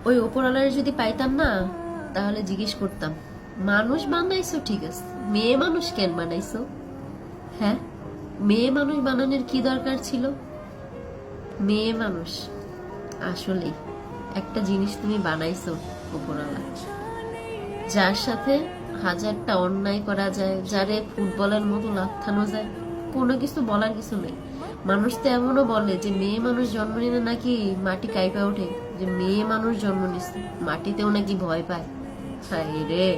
ওই ওপরওয়ালার যদি পাইতাম না, তাহলে জিজ্ঞেস করতাম, মানুষ বানাইছো ঠিক আছে, মেয়ে মানুষ কেন বানাইছো? হ্যাঁ, মেয়ে মানুষ বানানোর কি দরকার ছিল? মেয়ে মানুষ আসলে একটা জিনিস তুমি বানাইছো উপরওয়ালা, যার সাথে হাজারটা অন্যায় করা যায়, যারে ফুটবলের মতো লাথানো যায়, কোনো কিছু বলার কিছু নেই। মানুষ তো এমনও বলে যে মেয়ে মানুষ জন্ম নিলে নাকি মাটি কাইপা ওঠে, যে মেয়ে মানুষ জন্ম নিচ্ছে মাটিতেও নাকি ভয় পায়। হায় রে,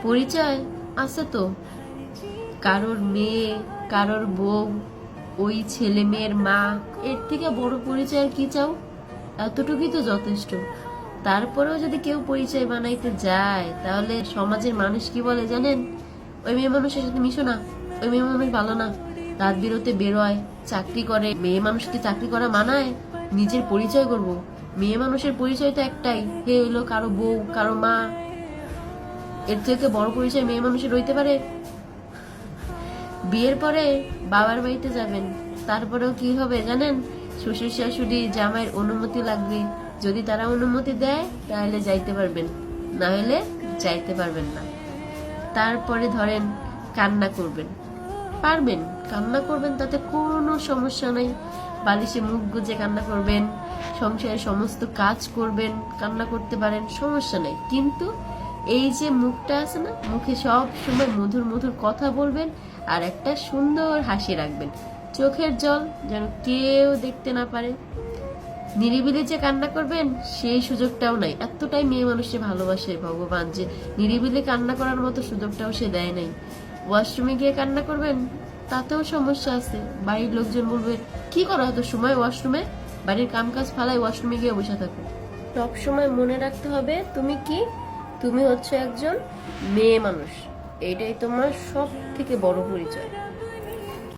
পরিচয় আছে তো, কারোর মেয়ে, কারোর বউ, ওই ছেলে মেয়ের মা, এর থেকে বড় পরিচয় আর কি চাও? এতটুকুই তো যথেষ্ট। তারপরেও যদি কেউ পরিচয় বানাইতে যায়, তাহলে সমাজের মানুষ কি বলে জানেন? ওই মেয়ে মানুষের সাথে মিশো না, ওই মেয়ে মানুষ ভালো না, রাত বিরতে বেরোয়, চাকরি করে। মেয়ে মানুষকে চাকরি করা মানায়? নিজের পরিচয় করব, মেয়ে মানুষের পরিচয় তো একটাই, হে হইলো কারো বউ, কারো মা। এর থেকে বড় পরিচয় মেয়ে মানুষের হইতে পারে? বিয়ের পরে বাবার বাড়িতে যাবেন, তারপরেও কি হবে জানেন? শ্বশুর শাশুড়ি জামাইয়ের অনুমতি লাগবে। যদি তারা অনুমতি দেয় তাহলে যাইতে পারবেন, না হলে যাইতে পারবেন না। তারপরে ধরেন কান্না করবেন, পারবেন কান্না করবেন, তাতে কোনো সমস্যা নাই। বালিশে মুখ গুজে কান্না করবেন, সংসারের সমস্ত কাজ করবেন, কান্না করতে পারেন, সমস্যা নেই। কিন্তু এই যে মুখটা আছে না, মুখে সব সময় মধুর মধুর কথা বলবেন, আর একটা সুন্দর হাসি রাখবেন, চোখের জল যেন কেউ দেখতে না পারে। নিরিবিলি যে কান্না করবেন সেই সুযোগটাও নাই। এতটাই মেয়ে মানুষকে ভালোবাসে ভগবান যে নিরিবিলি কান্না করার মতো সুযোগটাও সে দেয় নাই। ওয়াশরুমে গিয়ে কান্না করবেন, তাতেও সমস্যা আছে। বাড়ির লোকজন বলবে, কি করো এত সময় ওয়াশরুমে? বাড়ির কাম কাজ ফালাই ওয়াশরুমে গিয়ে বসে থাকো। সব সময় মনে রাখতে হবে তুমি কি, তুমি হচ্ছে একজন মেয়ে মানুষ। এটাই তোমার সব থেকে বড় পরিচয়।